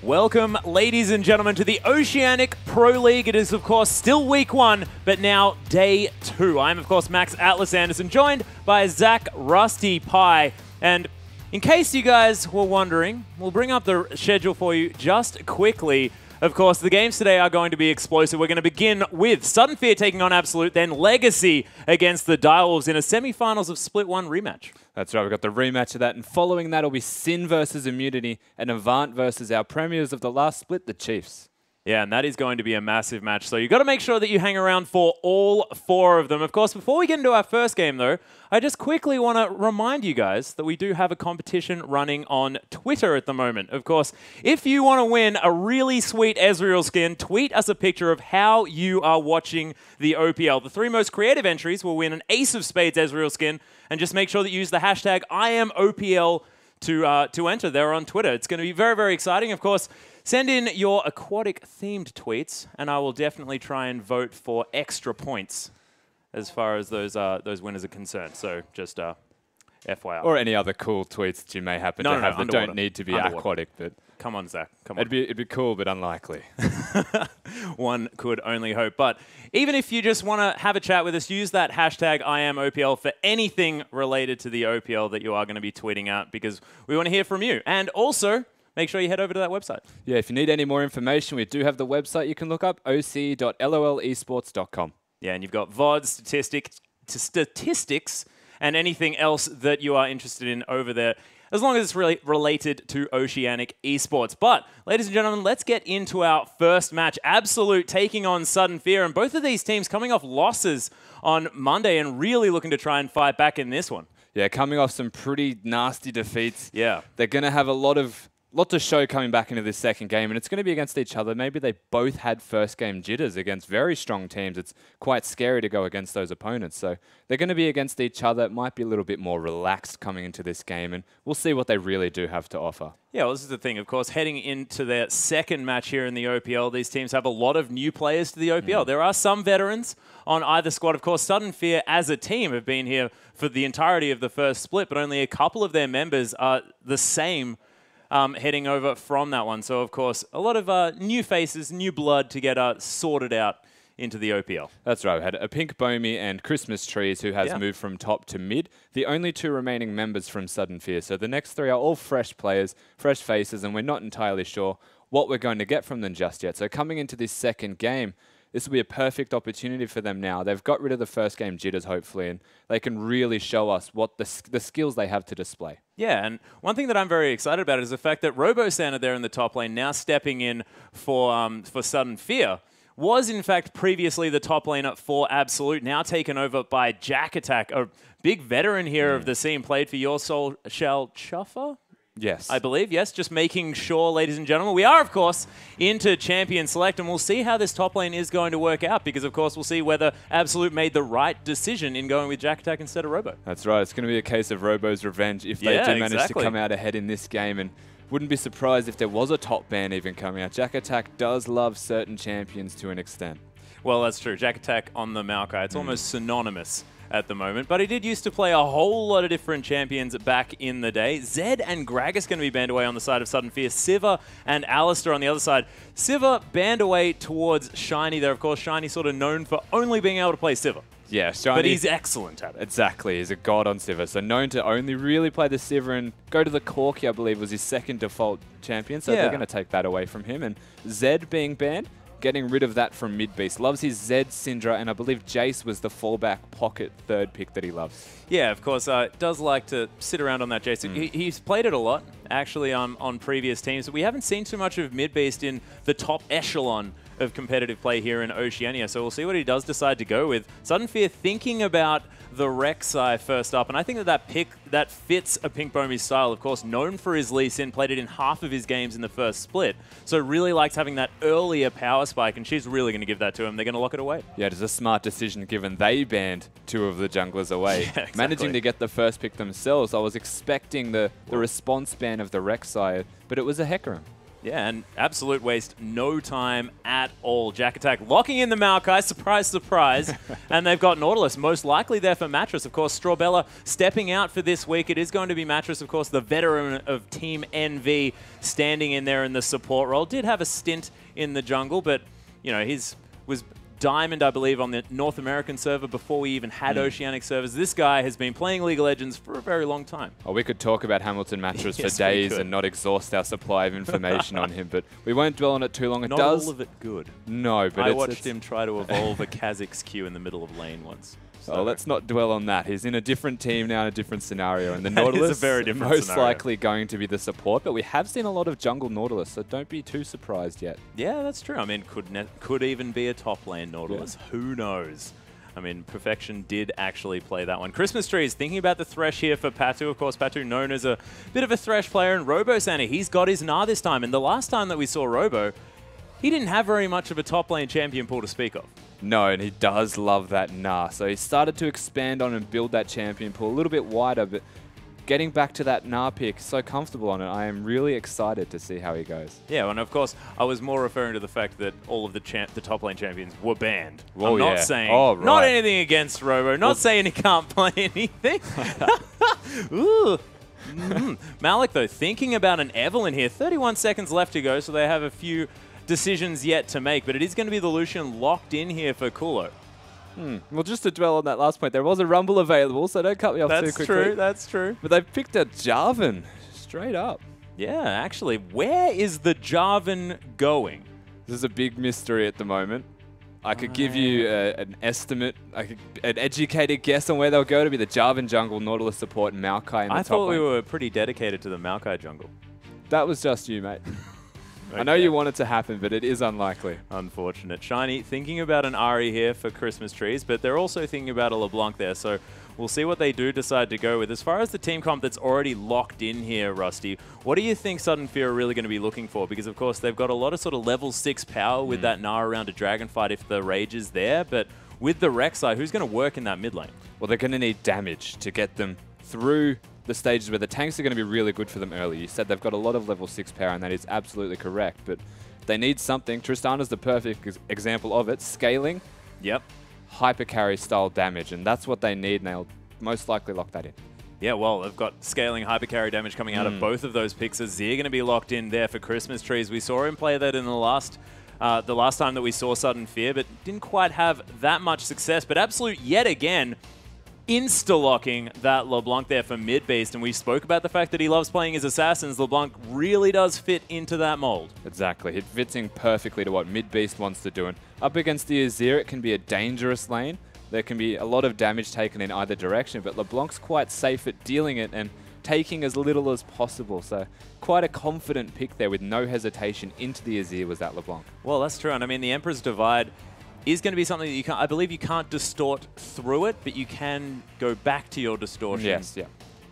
Welcome, ladies and gentlemen, to the Oceanic Pro League. It is, of course, still week 1, but now day 2. I'm, of course, Max Atlas Anderson, joined by Zach Rusty Pie. And in case you guys were wondering, we'll bring up the schedule for you just quickly. Of course, the games today are going to be explosive. We're going to begin with Sudden Fear taking on Absolute, then Legacy against the Direwolves in a semi-finals of Split 1 rematch. That's right, we've got the rematch of that, and following that will be Sin versus Immunity and Avant versus our premiers of the last split, the Chiefs. Yeah, and that is going to be a massive match. So you've got to make sure that you hang around for all 4 of them. Of course, before we get into our first game, though, I just quickly want to remind you guys that we do have a competition running on Twitter at the moment. Of course, if you want to win a really sweet Ezreal skin, tweet us a picture of how you are watching the OPL. The 3 most creative entries will win an Ace of Spades Ezreal skin, and just make sure that you use the hashtag IamOPL to enter there on Twitter. It's going to be very, very exciting. Of course, send in your aquatic-themed tweets, and I will definitely try and vote for extra points as far as those winners are concerned. So just FYI. Or any other cool tweets that you may happen to have that don't need to be aquatic. But come on, Zach. Come on. It'd be cool, but unlikely. One could only hope. But even if you just want to have a chat with us, use that hashtag IamOPL for anything related to the OPL that you are going to be tweeting out, because we want to hear from you. And also, make sure you head over to that website. Yeah, if you need any more information, we do have the website you can look up, oc.lolesports.com. Yeah, and you've got VOD, statistics, and anything else that you are interested in over there, as long as it's really related to Oceanic Esports. But, ladies and gentlemen, let's get into our first match. Absolute taking on Sudden Fear, and both of these teams coming off losses on Monday and really looking to try and fight back in this one. Yeah, coming off some pretty nasty defeats. Yeah. They're going to have a lot to show coming back into this second game, and it's going to be against each other. Maybe they both had first game jitters against very strong teams. It's quite scary to go against those opponents. So they're going to be against each other. It might be a little bit more relaxed coming into this game, and we'll see what they really do have to offer. Yeah, well, this is the thing. Of course, heading into their second match here in the OPL, these teams have a lot of new players to the OPL. There are some veterans on either squad. Of course, Sudden Fear as a team have been here for the entirety of the first split, but only a couple of their members are the same heading over from that one. So, of course, a lot of new faces, new blood to get sorted out into the OPL. That's right. We had a Pink Bomi and Christmas Trees who has moved from top to mid. The only 2 remaining members from Sudden Fear. So the next 3 are all fresh players, fresh faces, and we're not entirely sure what we're going to get from them just yet. So coming into this second game, this will be a perfect opportunity for them now. They've got rid of the first game jitters, hopefully, and they can really show us what the skills they have to display. Yeah, and one thing that I'm very excited about is the fact that Robo-Santa there in the top lane, now stepping in for Sudden Fear, was in fact previously the top laner for Absolute, now taken over by Jack Attack, a big veteran here of the scene, played for Your Soul Shall Chuffer? Yes. I believe, yes. Just making sure, ladies and gentlemen. We are, of course, into Champion Select, and we'll see how this top lane is going to work out, because, of course, we'll see whether Absolute made the right decision in going with Jack Attack instead of Robo. That's right. It's going to be a case of Robo's revenge if they do manage to come out ahead in this game, and wouldn't be surprised if there was a top ban even coming out. Jack Attack does love certain champions to an extent. Well, that's true. Jack Attack on the Maokai. It's almost synonymous at the moment, but he did used to play a whole lot of different champions back in the day. Zed and Gragas going to be banned away on the side of Sudden Fear. Sivir and Alistair on the other side. Sivir banned away towards Shiny there. Of course, Shiny sort of known for only being able to play Sivir. Yeah, Shiny. But he's excellent at it. Exactly. He's a god on Sivir. So known to only really play the Sivir and go to the Corki, I believe, was his second default champion. So they're going to take that away from him. And Zed being banned, getting rid of that from mid-beast. Loves his Zed, Syndra, and I believe Jace was the fallback pocket 3rd pick that he loves. Yeah, of course. Does like to sit around on that Jace. He's played it a lot, actually, on previous teams. But we haven't seen too much of mid-beast in the top echelon of competitive play here in Oceania. So we'll see what he does decide to go with. Sudden Fear thinking about the Rek'Sai first up, and I think that pick that fits a Pink Bomi's style. Of course, known for his Lee Sin, played it in half of his games in the first split, so really likes having that earlier power spike, and she's really going to give that to him. They're going to lock it away. Yeah, it is a smart decision given they banned 2 of the junglers away. Yeah, exactly. Managing to get the first pick themselves, I was expecting the response ban of the Rek'Sai, but it was a Hecarim. Yeah, and absolute waste, no time at all. Jack Attack locking in the Maokai, surprise, surprise. And they've got Nautilus, most likely there for Mattress. Of course, Strawbella stepping out for this week. It is going to be Mattress, of course, the veteran of Team NV, standing in there in the support role. Did have a stint in the jungle, but, you know, was Diamond, I believe, on the North American server before we even had Oceanic servers. This guy has been playing League of Legends for a very long time. Oh, we could talk about Hamilton Mattress for days and not exhaust our supply of information on him, but we won't dwell on it too long. Not all of it good. No, but I watched him try to evolve a Kha'Zix Q in the middle of lane once. So let's not dwell on that. He's in a different team now, in a different scenario, and the Nautilus is a very different most scenario. likely going to be the support, but we have seen a lot of jungle Nautilus, so don't be too surprised yet. Yeah, that's true. I mean, could even be a top lane Nautilus. Yeah. Who knows? I mean, Perfection did actually play that one. Christmas Tree is thinking about the Thresh here for Patu. Of course, Patu known as a bit of a Thresh player, and Robo Santa, he's got his Gnar this time, and the last time that we saw Robo, he didn't have very much of a top lane champion pool to speak of. No, and he does love that Gnar. So he started to expand on and build that champion pool a little bit wider, but getting back to that Gnar pick, so comfortable on it. I am really excited to see how he goes. Yeah, and of course, I was more referring to the fact that all of the top lane champions were banned. Whoa, I'm not saying, not anything against Robo, not saying he can't play anything. Ooh. Malik, though, thinking about an Evelynn here. 31 seconds left to go, so they have a few decisions yet to make, but it is going to be the Lucian locked in here for Kulo. Well, just to dwell on that last point, there was a Rumble available, so don't cut me off too quickly. That's true, that's true. But they've picked a Jarvan, straight up. Yeah, actually, where is the Jarvan going? This is a big mystery at the moment. I could give you an estimate, an educated guess on where they'll go to be the Jarvan jungle, Nautilus support, and Maokai in the top I thought we lane. were pretty dedicated to the Maokai jungle. That was just you, mate. Okay. I know you want it to happen, but it is unlikely. Unfortunate. Shiny thinking about an Ahri here for Christmas trees, but they're also thinking about a LeBlanc there, so we'll see what they do decide to go with. As far as the team comp that's already locked in here, Rusty, what do you think Sudden Fear are really going to be looking for? Because, of course, they've got a lot of sort of level 6 power with that Gnar around a dragon fight if the Rage is there, but with the Rek'Sai, who's going to work in that mid lane? Well, they're going to need damage to get them through the stages where the tanks are going to be really good for them early. You said they've got a lot of level 6 power, and that is absolutely correct, but they need something. Tristana's the perfect example of it. Scaling, hyper carry style damage, and that's what they need, and they'll most likely lock that in. Yeah, well, they've got scaling hyper carry damage coming out of both of those picks. Azir going to be locked in there for Christmas trees. We saw him play that in the last time that we saw Sudden Fear, but didn't quite have that much success. But Absolute, yet again, insta-locking that LeBlanc there for mid-beast, and we spoke about the fact that he loves playing his assassins. LeBlanc really does fit into that mold. Exactly. It fits in perfectly to what mid-beast wants to do, and up against the Azir, it can be a dangerous lane. There can be a lot of damage taken in either direction, but LeBlanc's quite safe at dealing it and taking as little as possible, so quite a confident pick there with no hesitation into the Azir was that LeBlanc. Well, that's true, and I mean, the Emperor's Divide is going to be something that you can't, I believe you can't distort through it, but you can go back to your distortion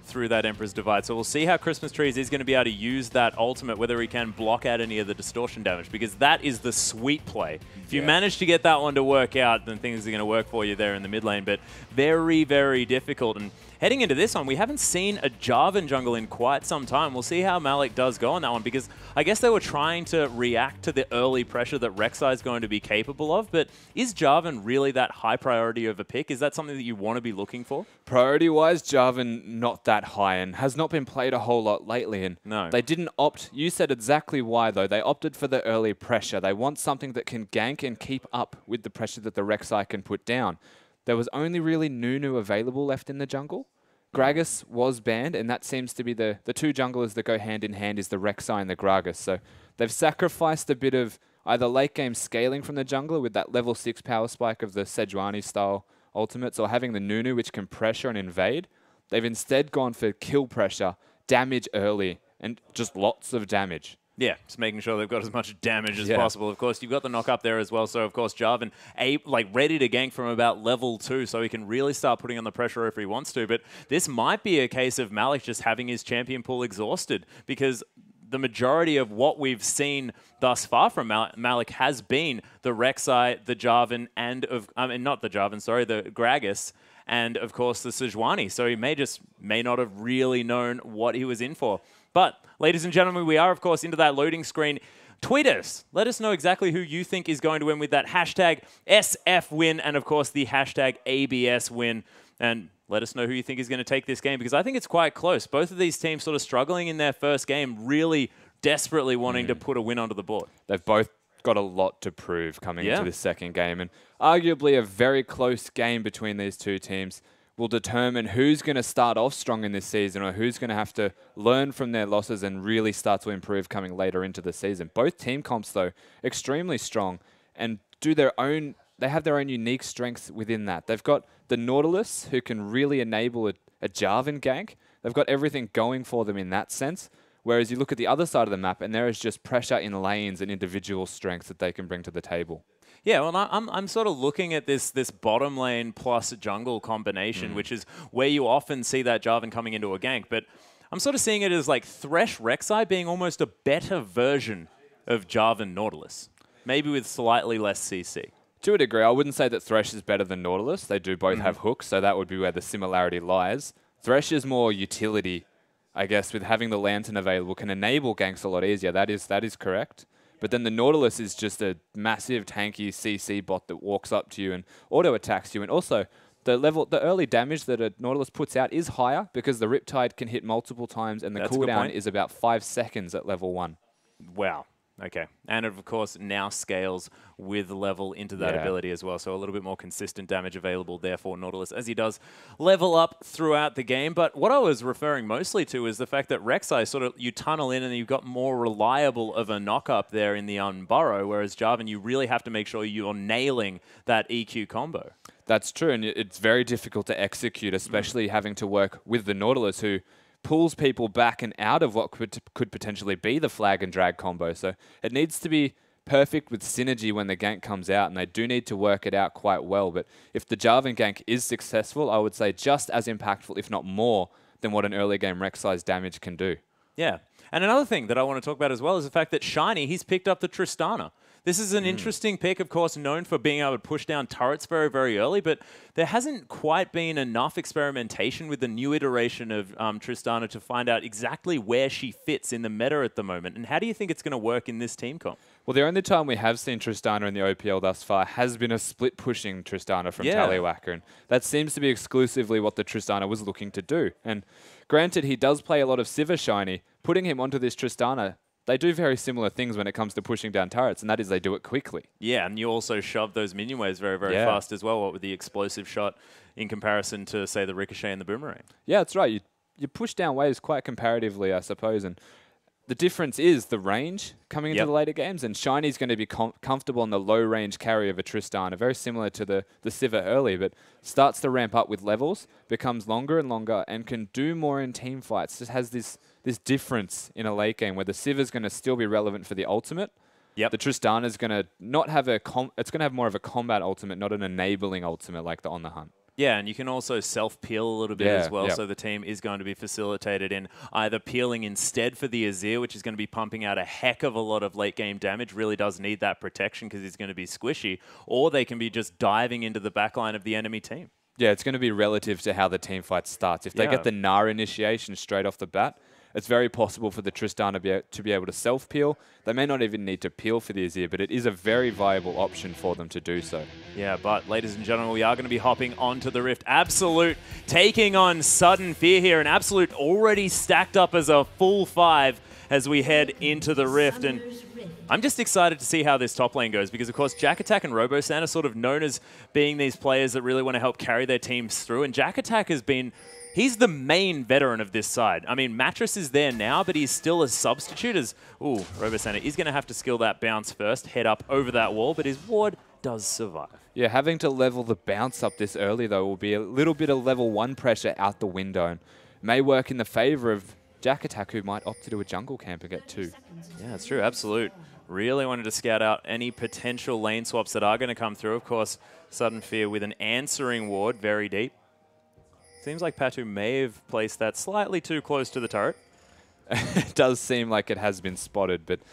through that Emperor's Divide. So we'll see how Christmas Trees is going to be able to use that ultimate, whether he can block out any of the distortion damage, because that is the sweet play. If you manage to get that one to work out, then things are going to work for you there in the mid lane, but very, very difficult. And heading into this one, we haven't seen a Jarvan jungle in quite some time. We'll see how Malik does go on that one, because I guess they were trying to react to the early pressure that Rek'Sai is going to be capable of, but is Jarvan really that high priority of a pick? Is that something that you want to be looking for? Priority-wise, Jarvan not that high and has not been played a whole lot lately. And they didn't opt, you said exactly why though, they opted for the early pressure. They want something that can gank and keep up with the pressure that the Rek'Sai can put down. There was only really Nunu available left in the jungle. Gragas was banned, and that seems to be the two junglers that go hand in hand is the Rek'Sai and the Gragas. So they've sacrificed a bit of either late game scaling from the jungler with that level 6 power spike of the Sejuani style ultimates, or having the Nunu which can pressure and invade. They've instead gone for kill pressure, damage early, and just lots of damage. Yeah, just making sure they've got as much damage as possible. Of course, you've got the knock up there as well. So, of course, Jarvan, ready to gank from about level 2, so he can really start putting on the pressure if he wants to. But this might be a case of Malik just having his champion pool exhausted, because the majority of what we've seen thus far from Malik has been the Rek'Sai, the Jarvan, and not the Jarvan, sorry, the Gragas, and of course the Sejuani. So he may not have really known what he was in for. But, ladies and gentlemen, we are, of course, into that loading screen. Tweet us. Let us know exactly who you think is going to win with that hashtag SFWin and, of course, the hashtag ABSWin. And let us know who you think is going to take this game, because I think it's quite close. Both of these teams sort of struggling in their first game, really desperately wanting to put a win onto the board. They've both got a lot to prove coming into this second game, and arguably a very close game between these two teams will determine who's going to start off strong in this season or who's going to have to learn from their losses and really start to improve coming later into the season. Both team comps, though, extremely strong and they have their own unique strengths within that. They've got the Nautilus, who can really enable a Jarvan gank. They've got everything going for them in that sense. Whereas you look at the other side of the map, and there is just pressure in lanes and individual strengths that they can bring to the table. Yeah, well, I'm sort of looking at this bottom lane plus jungle combination, which is where you often see that Jarvan coming into a gank. But I'm sort of seeing it as like Thresh Rek'Sai being almost a better version of Jarvan Nautilus, maybe with slightly less CC. To a degree, I wouldn't say that Thresh is better than Nautilus. They do both have hooks, so that would be where the similarity lies. Thresh is more utility, I guess, with having the Lantern available, can enable ganks a lot easier. That is correct. But then the Nautilus is just a massive tanky CC bot that walks up to you and auto-attacks you. And also, the early damage that a Nautilus puts out is higher because the Riptide can hit multiple times and the cooldown is about 5 seconds at level 1. Wow. Okay. And of course, now scales with level into that ability as well. So a little bit more consistent damage available there for Nautilus as he does level up throughout the game. But what I was referring mostly to is the fact that Rek'Sai sort of, you tunnel in and you've got more reliable of a knock-up there in the unburrow, whereas Jarvan, you really have to make sure you're nailing that EQ combo. That's true, and it's very difficult to execute, especially having to work with the Nautilus, who pulls people back and out of what could potentially be the flag and drag combo. So it needs to be perfect with synergy when the gank comes out, and they do need to work it out quite well. But if the Jarvan gank is successful, I would say just as impactful, if not more, than what an early game Rek'Sai's damage can do. Yeah. And another thing that I want to talk about as well is the fact that Shiny, he's picked up the Tristana. This is an interesting pick, of course, known for being able to push down turrets very, very early, but there hasn't quite been enough experimentation with the new iteration of Tristana to find out exactly where she fits in the meta at the moment. And how do you think it's going to work in this team comp? Well, the only time we have seen Tristana in the OPL thus far has been a split-pushing Tristana from Tallywacker, and that seems to be exclusively what the Tristana was looking to do. And granted, he does play a lot of Sivir Shiny. Putting him onto this Tristana, they do very similar things when it comes to pushing down turrets, and that is they do it quickly. Yeah, and you also shove those minion waves very, very fast as well, what with the explosive shot in comparison to, say, the Ricochet and the Boomerang. Yeah, that's right. You push down waves quite comparatively, I suppose, and the difference is the range coming into the later games, and Shiny's going to be comfortable on the low-range carry of a Tristana, very similar to the Sivir early, but starts to ramp up with levels, becomes longer and longer, and can do more in team fights. Just has this difference in a late game where the Sivir's going to still be relevant for the ultimate. The Tristana's going to not have it's going to have more of a combat ultimate, not an enabling ultimate like the On the Hunt. Yeah, and you can also self-peel a little bit as well, so the team is going to be facilitated in either peeling instead for the Azir, which is going to be pumping out a heck of a lot of late-game damage, really does need that protection because he's going to be squishy, or they can be just diving into the backline of the enemy team. Yeah, it's going to be relative to how the team fight starts. If they get the Gnar initiation straight off the bat, it's very possible for the Tristana to be able to self-peel. They may not even need to peel for the Azir, but it is a very viable option for them to do so. Yeah, but ladies and gentlemen, we are going to be hopping onto the Rift. Absolute taking on Sudden Fear here, and Absolute already stacked up as a full 5 as we head into the Rift. And I'm just excited to see how this top lane goes because, of course, Jack Attack and Robosan are sort of known as being these players that really want to help carry their teams through, and Jack Attack has been... He's the main veteran of this side. I mean, Mattress is there now, but he's still a substitute as... Ooh, Robosana is going to have to skill that bounce first, head up over that wall, but his ward does survive. Yeah, having to level the bounce up this early, though, will be a little bit of level 1 pressure out the window. And may work in the favor of Jack Attack, who might opt to do a jungle camp and get 2. Yeah, that's true. Absolute. Really wanted to scout out any potential lane swaps that are going to come through. Of course, Sudden Fear with an answering ward very deep. Seems like Patu may have placed that slightly too close to the turret. It does seem like it has been spotted, but it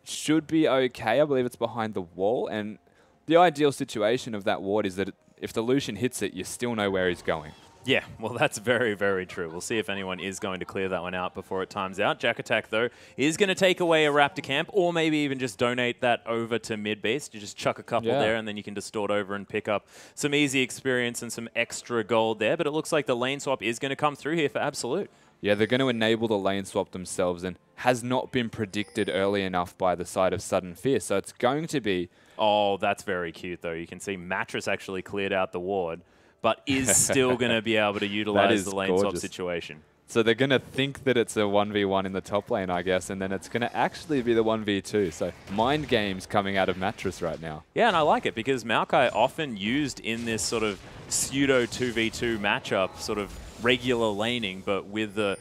should be okay. I believe it's behind the wall, and the ideal situation of that ward is that if the Lucian hits it, you still know where he's going. Yeah, well, that's very, very true. We'll see if anyone is going to clear that one out before it times out. Jack Attack, though, is going to take away a Raptor camp, or maybe even just donate that over to mid-beast. You just chuck a couple there, and then you can distort over and pick up some easy experience and some extra gold there. But it looks like the lane swap is going to come through here for Absolute. Yeah, they're going to enable the lane swap themselves, and has not been predicted early enough by the side of Sudden Fear. So it's going to be... Oh, that's very cute, though. You can see Mattress actually cleared out the ward, but is still going to be able to utilize the lane swap situation. So they're going to think that it's a 1v1 in the top lane, I guess, and then it's going to actually be the 1v2. So mind games coming out of Mattress right now. Yeah, and I like it because Maokai often used in this sort of pseudo 2v2 matchup, sort of regular laning, but with the,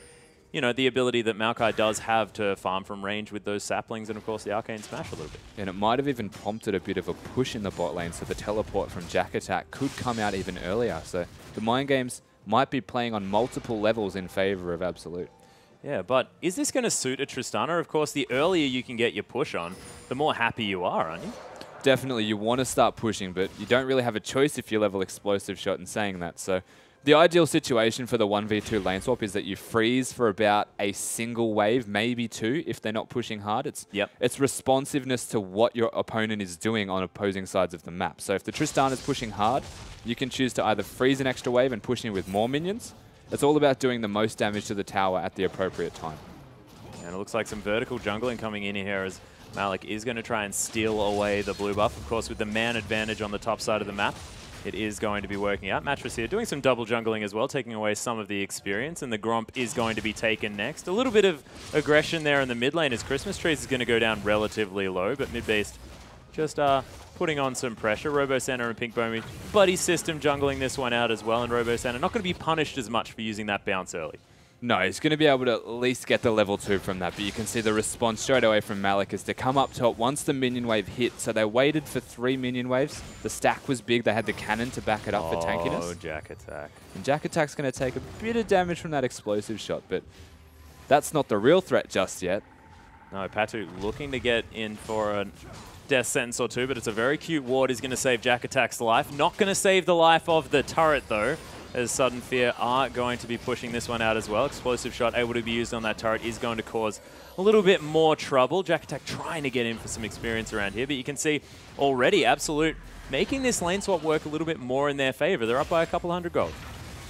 you know, the ability that Maokai does have to farm from range with those saplings and, of course, the Arcane Smash a little bit. And it might have even prompted a bit of a push in the bot lane, so the teleport from Jack Attack could come out even earlier. So the mind games might be playing on multiple levels in favor of Absolute. Yeah, but is this going to suit a Tristana? Of course, the earlier you can get your push on, the more happy you are, aren't you? Definitely, you want to start pushing, but you don't really have a choice if you level Explosive Shot in saying that. So the ideal situation for the 1v2 lane swap is that you freeze for about a single wave, maybe two, if they're not pushing hard. It's responsiveness to what your opponent is doing on opposing sides of the map. So if the Tristana is pushing hard, you can choose to either freeze an extra wave and push in with more minions. It's all about doing the most damage to the tower at the appropriate time. And it looks like some vertical jungling coming in here as Malik is going to try and steal away the blue buff. Of course, with the man advantage on the top side of the map, it is going to be working out. Mattress here doing some double jungling as well, taking away some of the experience, and the Gromp is going to be taken next. A little bit of aggression there in the mid lane as Christmas Trees is going to go down relatively low, but mid-based just putting on some pressure. Robo Center and Pink Bomi buddy system jungling this one out as well, and Robo Center not going to be punished as much for using that bounce early. No, he's going to be able to at least get the level 2 from that, but you can see the response straight away from Malik is to come up top once the minion wave hit. So they waited for 3 minion waves. The stack was big. They had the cannon to back it up for tankiness. Oh, Jack Attack. And Jack Attack's going to take a bit of damage from that explosive shot, but that's not the real threat just yet. No, Patu looking to get in for a death sentence or two, but it's a very cute ward. Is going to save Jack Attack's life. Not going to save the life of the turret, though, as Sudden Fear are going to be pushing this one out as well. Explosive Shot able to be used on that turret is going to cause a little bit more trouble. Jack Attack trying to get in for some experience around here, but you can see already Absolute making this lane swap work a little bit more in their favor. They're up by a couple hundred gold.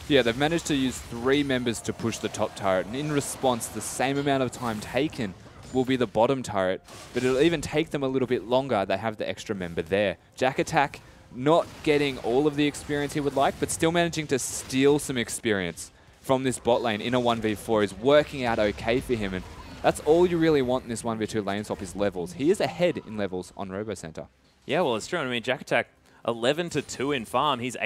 Yeah, they've managed to use 3 members to push the top turret, and in response, the same amount of time taken will be the bottom turret, but it'll even take them a little bit longer. They have the extra member there. Jack Attack not getting all of the experience he would like, but still managing to steal some experience from this bot lane in a 1v4 is working out okay for him, and that's all you really want in this 1v2 lane swap is levels. He is ahead in levels on Robo Center. Yeah, well, it's true. I mean, Jack Attack 11-2 in farm. He's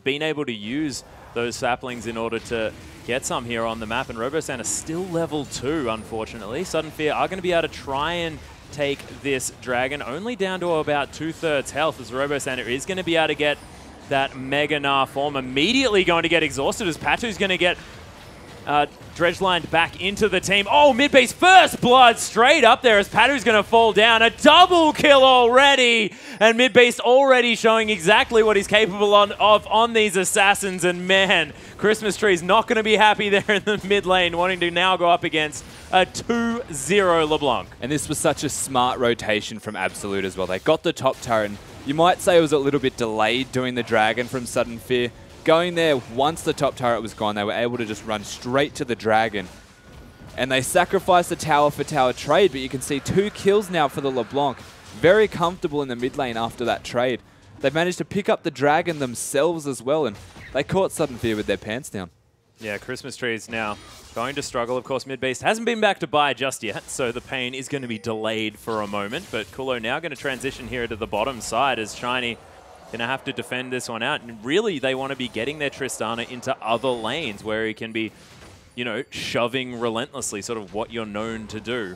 been able to use those saplings in order to get some here on the map, and Robo Center still level 2, unfortunately. Sudden Fear are going to be able to try and take this dragon only down to about 2/3 health, as Robo Center is going to be able to get that Mega Gnar form. Immediately going to get exhausted as Patu's going to get dredgelined back into the team. Oh, mid-base first blood straight up there as Patu's going to fall down. A double kill already, and mid-base already showing exactly what he's capable of on these assassins. And man, Christmas Tree's not going to be happy there in the mid lane, wanting to now go up against a 2-0 LeBlanc. And this was such a smart rotation from Absolute as well. They got the top turret, and you might say it was a little bit delayed doing the dragon from Sudden Fear. Going there, once the top turret was gone, they were able to just run straight to the dragon. And they sacrificed the tower for tower trade, but you can see 2 kills now for the LeBlanc. Very comfortable in the mid lane after that trade. They've managed to pick up the dragon themselves as well, and they caught Sudden Fear with their pants down. Yeah, Christmas Trees now going to struggle. Of course, mid-base hasn't been back to buy just yet, so the pain is going to be delayed for a moment. But Kulo now going to transition here to the bottom side as Shiny going to have to defend this one out. And really, they want to be getting their Tristana into other lanes where he can be, you know, shoving relentlessly, sort of what you're known to do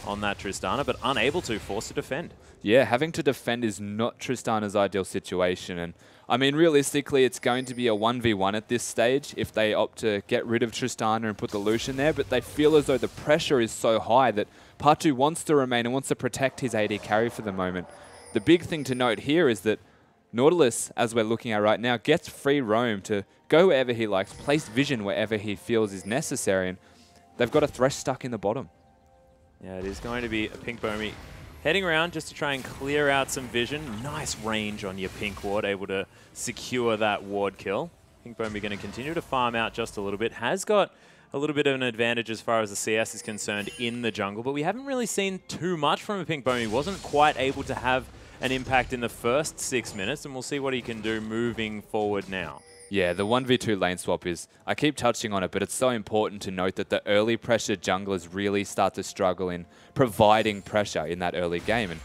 on that Tristana, but unable to, forced to defend. Yeah, having to defend is not Tristana's ideal situation. And I mean, realistically, it's going to be a 1v1 at this stage if they opt to get rid of Tristana and put the Lucian there, but they feel as though the pressure is so high that Patu wants to remain and wants to protect his AD carry for the moment. The big thing to note here is that Nautilus, as we're looking at right now, gets free roam to go wherever he likes, place vision wherever he feels is necessary, and they've got a Thresh stuck in the bottom. Yeah, it is going to be a Pink Bomi heading around just to try and clear out some vision. Nice range on your Pink ward, able to secure that ward kill. Pink Bomi going to continue to farm out just a little bit. Has got a little bit of an advantage as far as the CS is concerned in the jungle, but we haven't really seen too much from a Pink Bomi. Wasn't quite able to have an impact in the first 6 minutes, and we'll see what he can do moving forward now. Yeah, the 1v2 lane swap is, I keep touching on it, but it's so important to note that the early pressure junglers really start to struggle in providing pressure in that early game. And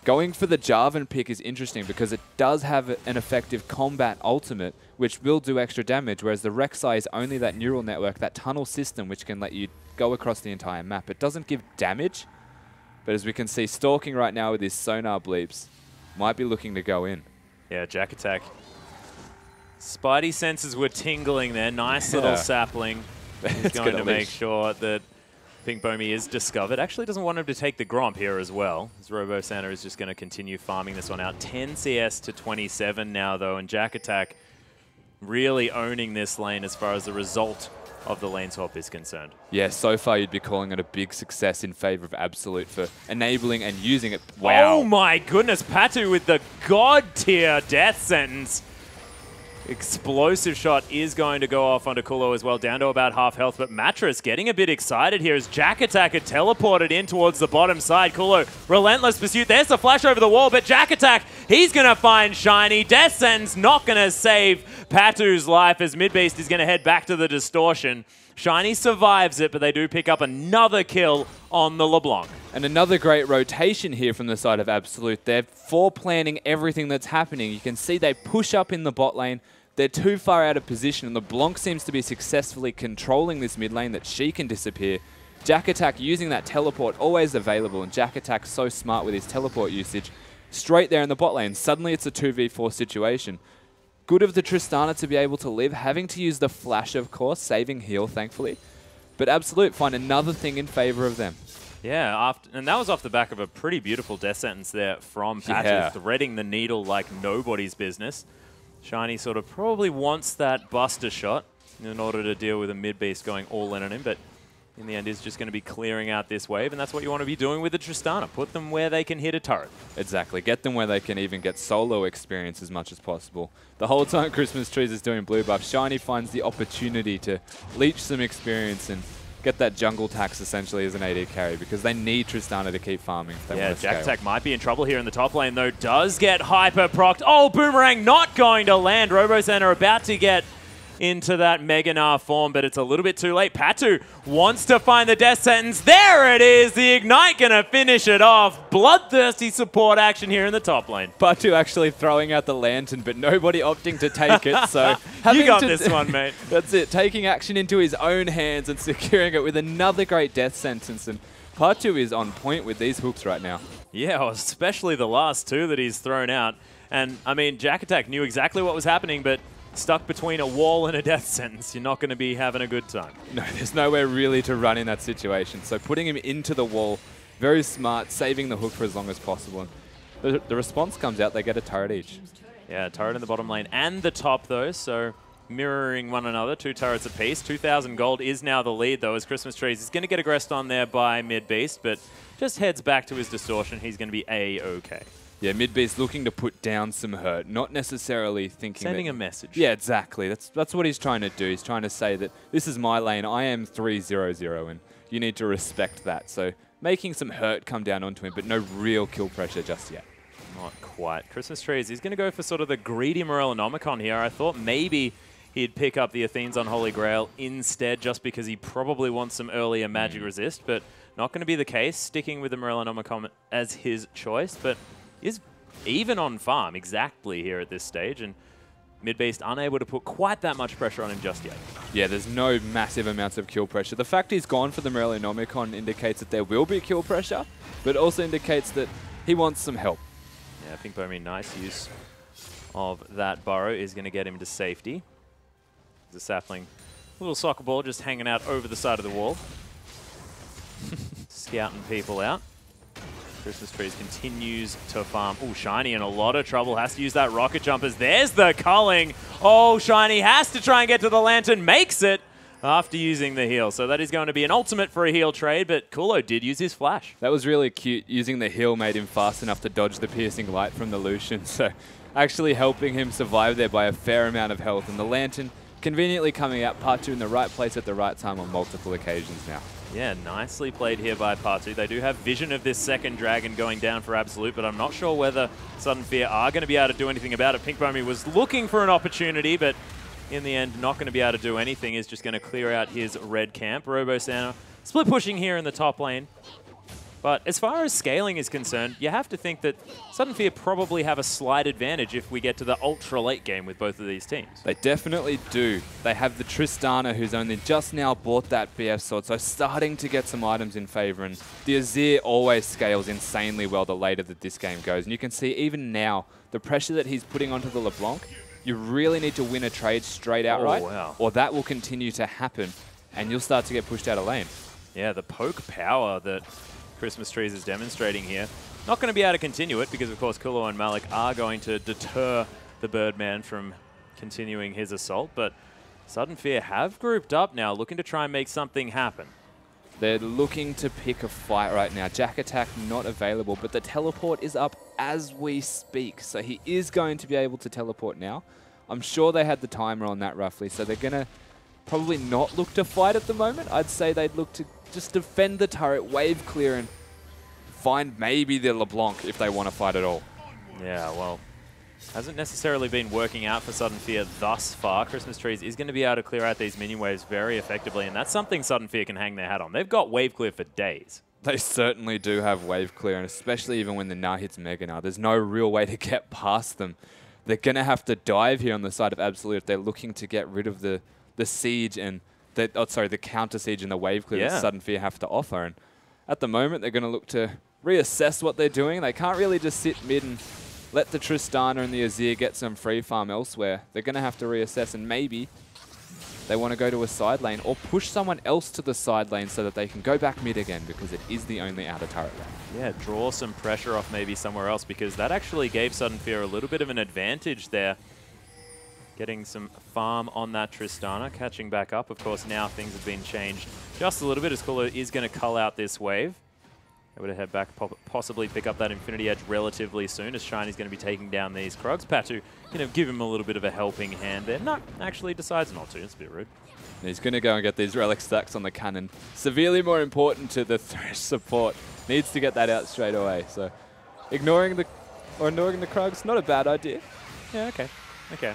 going for the Jarvan pick is interesting because it does have an effective combat ultimate, which will do extra damage, whereas the Rek'Sai is only that neural network, that tunnel system, which can let you go across the entire map. It doesn't give damage, but as we can see, Stalking right now with his sonar bleeps might be looking to go in. Yeah, Jack Attack. Spidey senses were tingling there. Nice little sapling. He's going to make sure that Pink Bomi is discovered. Actually doesn't want him to take the Gromp here as well. As Robo Santa is just going to continue farming this one out. 10 CS to 27 now, though, and Jack Attack really owning this lane as far as the result of the lane swap is concerned. Yeah, so far you'd be calling it a big success in favor of Absolute for enabling and using it. Wow. Oh my goodness, Patu with the god tier death sentence. Explosive shot is going to go off onto Kulo as well, down to about half health, but Mattress getting a bit excited here as Jack Attack had teleported in towards the bottom side. Kulo, relentless pursuit. There's the flash over the wall, but Jack Attack, he's going to find Shiny. Death Sentence not going to save Patu's life as Midbeast is going to head back to the Distortion. Shiny survives it, but they do pick up another kill on the LeBlanc. And another great rotation here from the side of Absolute. They're foreplanning everything that's happening. You can see they push up in the bot lane. They're too far out of position, and LeBlanc seems to be successfully controlling this mid lane that she can disappear. Jack Attack using that teleport, always available, and Jack Attack so smart with his teleport usage. Straight there in the bot lane. Suddenly it's a 2v4 situation. Good of the Tristana to be able to live, having to use the flash, of course, saving heal, thankfully. But Absolute find another thing in favor of them. Yeah, and that was off the back of a pretty beautiful death sentence there from Patu, threading the needle like nobody's business. Shiny sort of probably wants that buster shot in order to deal with a mid-beast going all in on him, but in the end is just going to be clearing out this wave, and that's what you want to be doing with the Tristana. Put them where they can hit a turret. Exactly. Get them where they can even get solo experience as much as possible. The whole time Christmas Trees is doing blue buff, Shiny finds the opportunity to leech some experience and get that jungle tax essentially as an AD carry because they need Tristana to keep farming if they want to scale. Jack Attack might be in trouble here in the top lane though. Does get hyper procced. Oh, Boomerang not going to land. Robo Center about to get into that Mega Gnar form, but it's a little bit too late. Patu wants to find the death sentence. There it is. The Ignite going to finish it off. Bloodthirsty support action here in the top lane. Patu actually throwing out the lantern, but nobody opting to take it. So you got this one, mate. That's it. Taking action into his own hands and securing it with another great death sentence. And Patu is on point with these hooks right now. Yeah, well, especially the last two that he's thrown out. And, I mean, Jack Attack knew exactly what was happening, but stuck between a wall and a death sentence, you're not going to be having a good time. No, there's nowhere really to run in that situation. So putting him into the wall, very smart, saving the hook for as long as possible. And the response comes out, they get a turret each. Yeah, turret in the bottom lane and the top though, so mirroring one another, 2 turrets apiece. 2,000 gold is now the lead though, as Christmas Trees is going to get aggressed on there by Midbeast, but just heads back to his Distortion. He's going to be A-okay. Yeah, Midbeast looking to put down some hurt, not necessarily thinking sending a message. Yeah, exactly. That's what he's trying to do. He's trying to say that this is my lane, I am 3-0-0, and you need to respect that. So making some hurt come down onto him, but no real kill pressure just yet. Not quite. Christmas Trees, he's going to go for sort of the greedy Morellonomicon here. I thought maybe he'd pick up the Athene's Unholy Grail instead, just because he probably wants some earlier magic resist, but not going to be the case, sticking with the Morellonomicon as his choice, but is even on farm exactly here at this stage, and Midbeast unable to put quite that much pressure on him just yet. Yeah, there's no massive amounts of kill pressure. The fact he's gone for the Morellonomicon indicates that there will be kill pressure, but also indicates that he wants some help. Yeah, I think Bomi, nice use of that burrow is going to get him to safety. The sapling, little soccer ball just hanging out over the side of the wall. Scouting people out. Christmas Trees continues to farm. Oh, Shiny in a lot of trouble. Has to use that rocket jumpers. There's the culling Oh, Shiny has to try and get to the lantern, makes it after using the heal. So that is going to be an ultimate for a heal trade, but Kulo did use his flash. That was really cute. Using the heal made him fast enough to dodge the piercing light from the Lucian, so actually helping him survive there by a fair amount of health. And the lantern conveniently coming out, Part2 in the right place at the right time on multiple occasions now. Yeah, nicely played here by Part2. They do have vision of this second dragon going down for Absolute, but I'm not sure whether Sudden Fear are going to be able to do anything about it. Pink Bomey was looking for an opportunity, but in the end, not going to be able to do anything. Is just going to clear out his red camp. Robo Santa split pushing here in the top lane. But as far as scaling is concerned, you have to think that Sudden Fear probably have a slight advantage if we get to the ultra late game with both of these teams. They definitely do. They have the Tristana, who's only just now bought that BF sword, so starting to get some items in favor. And the Azir always scales insanely well the later that this game goes. And you can see even now, the pressure that he's putting onto the LeBlanc, you really need to win a trade straight outright, or that will continue to happen, and you'll start to get pushed out of lane. Yeah, the poke power that Christmas Trees is demonstrating here. Not going to be able to continue it because, of course, Kulo and Malik are going to deter the Birdman from continuing his assault. But Sudden Fear have grouped up now, looking to try and make something happen. They're looking to pick a fight right now. Jack Attack not available, but the teleport is up as we speak. So he is going to be able to teleport now. I'm sure they had the timer on that roughly, so they're going to probably not look to fight at the moment. I'd say they'd look to just defend the turret, wave clear, and find maybe the LeBlanc if they want to fight at all. Yeah, well, hasn't necessarily been working out for Sudden Fear thus far. Christmas Trees is going to be able to clear out these minion waves very effectively, and that's something Sudden Fear can hang their hat on. They've got wave clear for days. They certainly do have wave clear, and especially even when the Nah hits Mega Nah, there's no real way to get past them. They're going to have to dive here on the side of Absolute if they're looking to get rid of the siege and the counter siege and the wave clear that Sudden Fear have to offer. And at the moment, they're going to look to reassess what they're doing. They can't really just sit mid and let the Tristana and the Azir get some free farm elsewhere. They're going to have to reassess, and maybe they want to go to a side lane or push someone else to the side lane so that they can go back mid again, because it is the only outer turret lane. Yeah, draw some pressure off maybe somewhere else, because that actually gave Sudden Fear a little bit of an advantage there. Getting some farm on that Tristana, catching back up. Of course, now things have been changed just a little bit as Kulo is going to cull out this wave. Able to head back, possibly pick up that Infinity Edge relatively soon, as Shiny's going to be taking down these Krugs. Patu, give him a little bit of a helping hand there. No, actually decides not to. It's a bit rude. He's going to go and get these relic stacks on the cannon. Severely more important to the Thresh support. Needs to get that out straight away. So ignoring the Krugs, not a bad idea. Yeah, okay. Okay.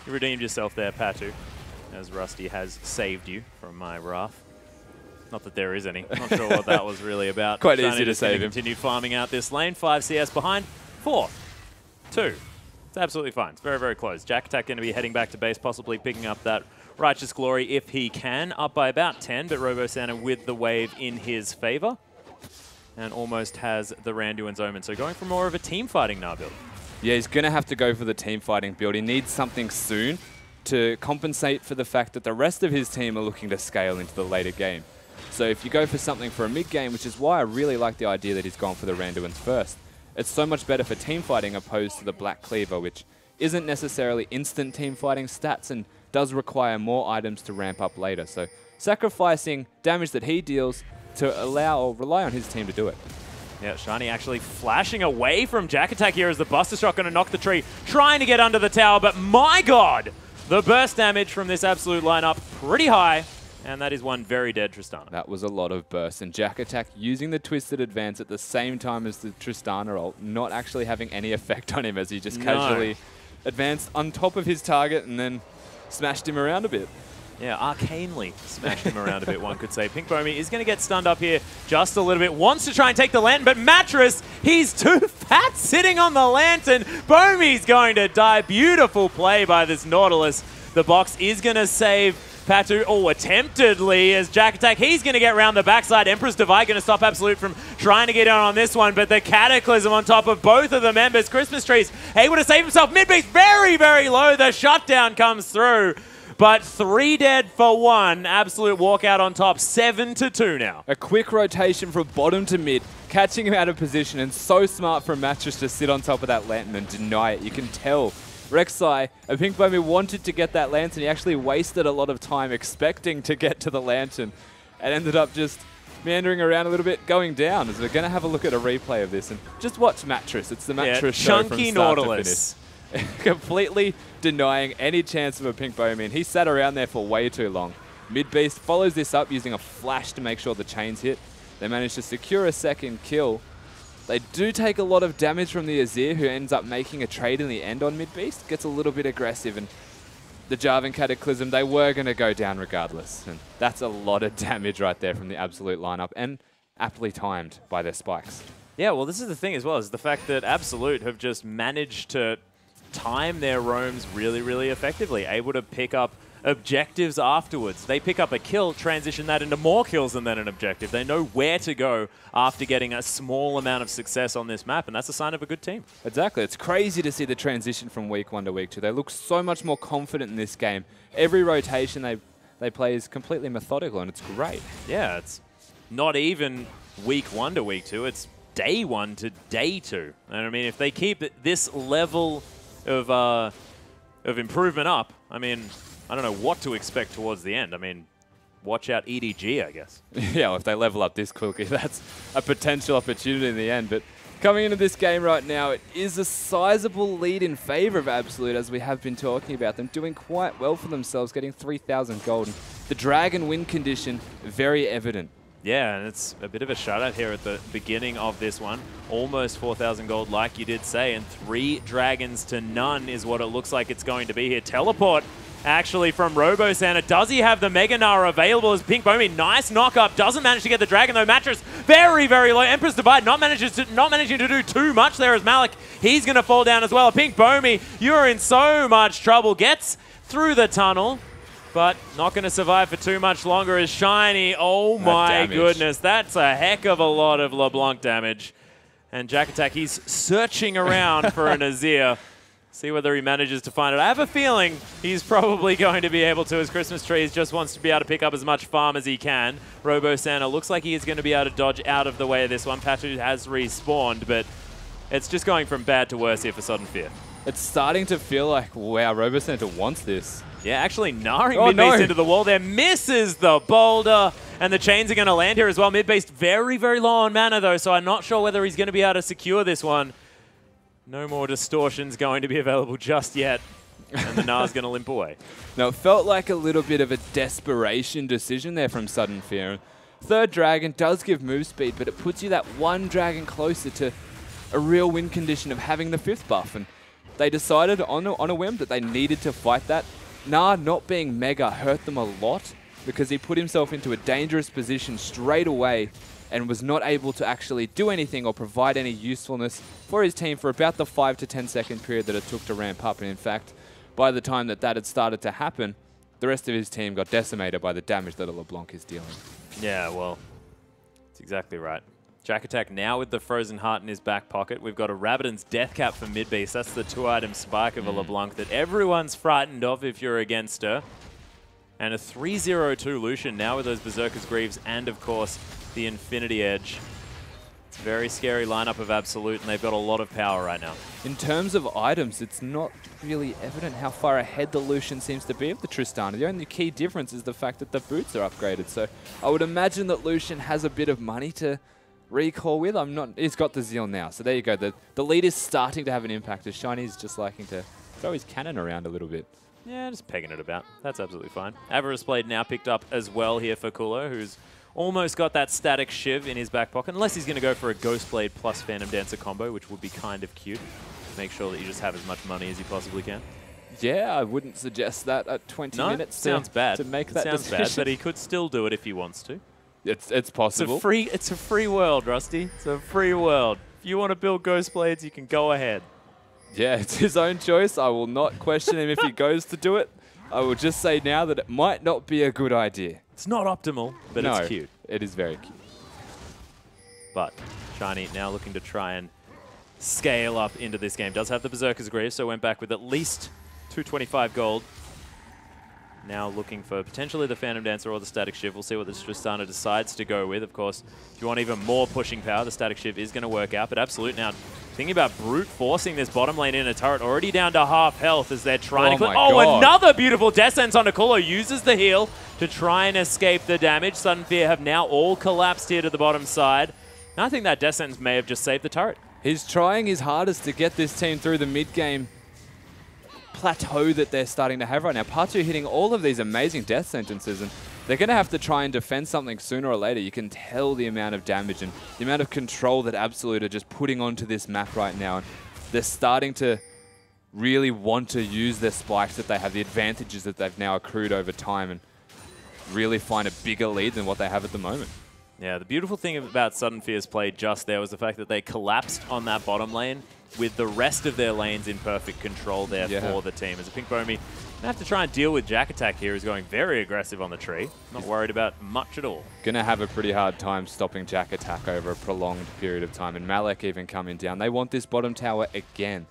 You redeemed yourself there, Patu, as Rusty has saved you from my wrath. Not that there is any. Not sure what that was really about. Quite Shiny easy to save him. Continue farming out this lane. 5 CS behind. 4. 2. It's absolutely fine. It's very, very close. Jack Attack going to be heading back to base, possibly picking up that Righteous Glory if he can. Up by about 10, but Robo Santa with the wave in his favor. And almost has the Randuin's Omen. So going for more of a team fighting now build. Yeah, he's going to have to go for the team fighting build. He needs something soon to compensate for the fact that the rest of his team are looking to scale into the later game. So if you go for something for a mid-game, which is why I really like the idea that he's gone for the Randuins first, it's so much better for team fighting opposed to the Black Cleaver, which isn't necessarily instant team fighting stats and does require more items to ramp up later. So sacrificing damage that he deals to allow or rely on his team to do it. Yeah, Shiny actually flashing away from Jack Attack here as the Buster Shot going to knock the tree, trying to get under the tower, but my god! The burst damage from this Absolute lineup pretty high, and that is one very dead Tristana. That was a lot of burst, and Jack Attack using the Twisted Advance at the same time as the Tristana ult, not actually having any effect on him as he just casually advanced on top of his target and then smashed him around a bit. Yeah, arcanely smashed him around a bit, one could say. Pink Bomey is going to get stunned up here just a little bit. Wants to try and take the lantern, but Mattress, he's too fat sitting on the lantern. Bomey's going to die. Beautiful play by this Nautilus. The box is going to save Patu, attemptedly, as Jack Attack, he's going to get around the backside. Emperor's Divide going to stop Absolute from trying to get on this one, but the Cataclysm on top of both of the members. Christmas Trees able to save himself. Mid-beast very, very low. The shutdown comes through. But 3 dead for 1. Absolute walkout on top. 7-2 now. A quick rotation from bottom to mid, catching him out of position, and so smart from Mattress to sit on top of that lantern and deny it. You can tell Rek'Sai, a Pink Bomber wanted to get that lantern. He actually wasted a lot of time expecting to get to the lantern and ended up just meandering around a little bit, going down. As we're going to have a look at a replay of this and just watch Mattress. It's the Mattress show from start Nautilus. to finish. Completely denying any chance of a Pink Bomber. He sat around there for way too long. Mid Beast follows this up using a flash to make sure the chains hit. They manage to secure a second kill. They do take a lot of damage from the Azir, who ends up making a trade in the end on Mid Beast. Gets a little bit aggressive, and the Jarvan Cataclysm, they were going to go down regardless. And that's a lot of damage right there from the Absolute lineup, and aptly timed by their spikes. Yeah, well, this is the thing as well, is the fact that Absolute have just managed to time their roams really, really effectively, able to pick up objectives afterwards. They pick up a kill, transition that into more kills and then an objective. They know where to go after getting a small amount of success on this map, and that's a sign of a good team. Exactly. It's crazy to see the transition from week 1 to week 2. They look so much more confident in this game. Every rotation they play is completely methodical, and it's great. Yeah, it's not even week 1 to week 2. It's day 1 to day 2. And I mean, if they keep this level of improvement up, I mean, I don't know what to expect towards the end. I mean, watch out EDG, I guess. Yeah, well, if they level up this quickly, that's a potential opportunity in the end. But coming into this game right now, it is a sizable lead in favor of Absolute, as we have been talking about them, doing quite well for themselves, getting 3,000 gold. And the Dragon win condition, very evident. Yeah, and it's a bit of a shutout here at the beginning of this one. Almost 4,000 gold, like you did say, and 3 dragons to none is what it looks like it's going to be here. Teleport, actually, from RoboSanta. Does he have the Mega Nara available as Pink Bomber? Nice knock-up. Doesn't manage to get the Dragon, though. Mattress, very, very low. Emperor's Divide not managing to do too much there as Malik. He's going to fall down as well. Pink Bomber, you're in so much trouble. Gets through the tunnel, but not going to survive for too much longer as Shiny. Oh my goodness, that's a heck of a lot of LeBlanc damage. And Jack Attack, he's searching around for an Azir. See whether he manages to find it. I have a feeling he's probably going to be able to, as Christmas Trees just wants to be able to pick up as much farm as he can. RoboSanta looks like he is going to be able to dodge out of the way of this one. Patu has respawned, but it's just going from bad to worse here for Sudden Fear. It's starting to feel like, wow, RoboSanta wants this. Yeah, actually narring Mid-Beast into the wall there. Misses the boulder, and the chains are going to land here as well. Mid-Beast very, very low on mana, though, so I'm not sure whether he's going to be able to secure this one. No more distortions going to be available just yet, and the Nar's going to limp away. Now, it felt like a little bit of a desperation decision there from Sudden Fear. Third Dragon does give move speed, but it puts you that 1 Dragon closer to a real win condition of having the 5th buff, and they decided on a whim that they needed to fight that. Nar not being Mega hurt them a lot because he put himself into a dangerous position straight away and was not able to actually do anything or provide any usefulness for his team for about the 5 to 10 second period that it took to ramp up. And in fact, by the time that had started to happen, the rest of his team got decimated by the damage that a LeBlanc is dealing. Yeah, well, that's exactly right. Jack Attack now with the Frozen Heart in his back pocket. We've got a Rabbidan's Death Cap for Mid-Beast. That's the 2-item spike of a LeBlanc that everyone's frightened of if you're against her. And a 3-0-2 Lucian now with those Berserker's Greaves and, of course, the Infinity Edge. It's a very scary lineup of Absolute, and they've got a lot of power right now. In terms of items, it's not really evident how far ahead the Lucian seems to be of the Tristana. The only key difference is the fact that the boots are upgraded. So I would imagine that Lucian has a bit of money to recall with. He's got the Zeal now. So there you go. The lead is starting to have an impact as Shiny's just liking to throw his cannon around a little bit. Yeah, just pegging it about. That's absolutely fine. Avarice Blade now picked up as well here for Kulo, who's almost got that static Shiv in his back pocket, unless he's going to go for a Ghost Blade plus Phantom Dancer combo, which would be kind of cute. Make sure that you just have as much money as you possibly can. Yeah, I wouldn't suggest that at 20 minutes sounds bad. To make that decision. Sounds bad, but he could still do it if he wants to. It's possible. It's a free world, Rusty. It's a free world. If you want to build Ghost Blades, you can go ahead. Yeah, it's his own choice. I will not question him if he goes to do it. I will just say now that it might not be a good idea. It's not optimal, but it's cute. It is very cute. But Shiny now looking to try and scale up into this game. Does have the Berserker's Greaves, so went back with at least 225 gold. Now looking for potentially the Phantom Dancer or the Static Shiv. We'll see what this Tristana decides to go with. Of course, if you want even more pushing power, the Static Shiv is going to work out. But Absolute now thinking about brute forcing this bottom lane in a turret, already down to half health as they're trying to... Oh, another beautiful Death Sentence on Kulo. Uses the heal to try and escape the damage. Sudden Fear have now all collapsed here to the bottom side. And I think that Death Sentence may have just saved the turret. He's trying his hardest to get this team through the mid-game plateau that they're starting to have right now. Patu hitting all of these amazing Death Sentences, and they're going to have to try and defend something sooner or later. You can tell the amount of damage and the amount of control that Absolute are just putting onto this map right now. And they're starting to really want to use their spikes that they have, the advantages that they've now accrued over time, and really find a bigger lead than what they have at the moment. Yeah, the beautiful thing about Sudden Fear's play just there was the fact that they collapsed on that bottom lane with the rest of their lanes in perfect control there for the team. As a Pink Bomey, gonna have to try and deal with Jack Attack here, who's going very aggressive on the tree. Not worried about much at all. Gonna have a pretty hard time stopping Jack Attack over a prolonged period of time, and Malek even coming down. They want this bottom tower again.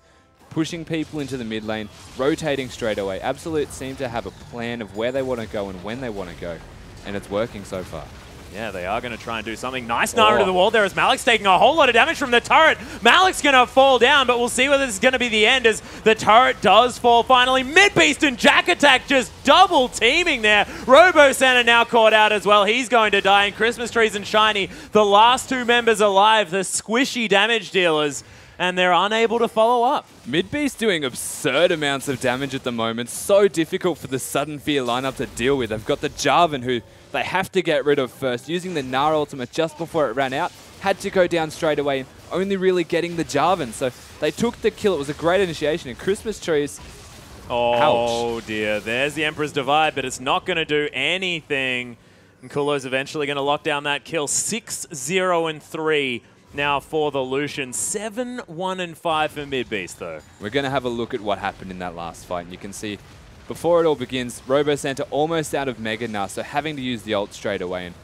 Pushing people into the mid lane, rotating straight away. Absolute seem to have a plan of where they want to go and when they want to go, and it's working so far. Yeah, they are going to try and do something. Nice Nara to the wall there as Malek's taking a whole lot of damage from the turret. Malek's going to fall down, but we'll see whether this is going to be the end as the turret does fall finally. Mid-Beast and Jack Attack just double teaming there. Robo Santa now caught out as well. He's going to die. And Christmas Trees and Shiny, the last two members alive, the squishy damage dealers, and they're unable to follow up. Mid-Beast doing absurd amounts of damage at the moment. So difficult for the Sudden Fear lineup to deal with. They've got the Jarvan, who they have to get rid of first. Using the Nara ultimate just before it ran out, had to go down straight away, and only really getting the Jarvan. So they took the kill. It was a great initiation. And Christmas Trees, oh dear, there's the Emperor's Divide, but it's not going to do anything. And Kulo's eventually going to lock down that kill. 6-0-3 now for the Lucian. 7-1-5 for Mid-Beast, though. We're going to have a look at what happened in that last fight. And you can see, before it all begins, Robo Santa almost out of Mega now, so having to use the ult straight away. And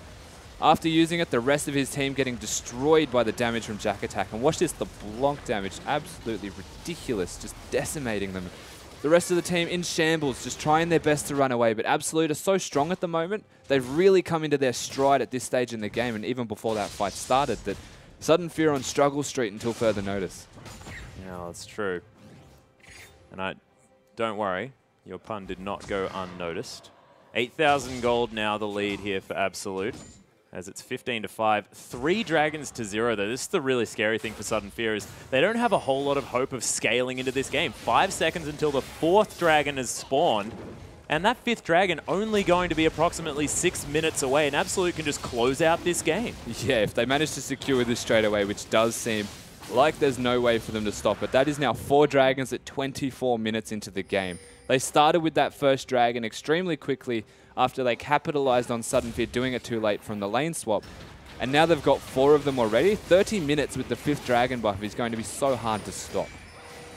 after using it, the rest of his team getting destroyed by the damage from Jack Attack. And watch this, the Blanc damage, absolutely ridiculous, just decimating them. The rest of the team in shambles, just trying their best to run away. But Absolute are so strong at the moment, they've really come into their stride at this stage in the game, and even before that fight started, that Sudden Fear on struggle street until further notice. Yeah, that's true. And don't worry, your pun did not go unnoticed. 8,000 gold now the lead here for Absolute, as it's 15-5. 3 dragons to 0, though. This is the really scary thing for Sudden Fear, is they don't have a whole lot of hope of scaling into this game. 5 seconds until the 4th dragon is spawned, and that 5th dragon only going to be approximately 6 minutes away, and Absolute can just close out this game. Yeah, if they manage to secure this straight away, which does seem like there's no way for them to stop it. That is now 4 dragons at 24 minutes into the game. They started with that first dragon extremely quickly after they capitalized on Sudden Fear doing it too late from the lane swap. And now they've got 4 of them already. 30 minutes with the 5th dragon buff is going to be so hard to stop.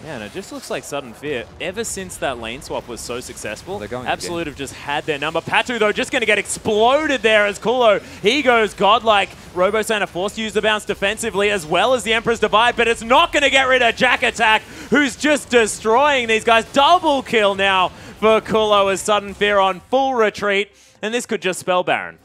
Yeah, and it just looks like Sudden Fear, ever since that lane swap was so successful, Absolute have just had their number. Patu, though, just going to get exploded there as Kulo. He goes godlike. Robo Santa forced to use the bounce defensively as well as the Emperor's Divide, but it's not going to get rid of Jack Attack, who's just destroying these guys. Double kill now for Kulo as Sudden Fear on full retreat, and this could just spell Baron.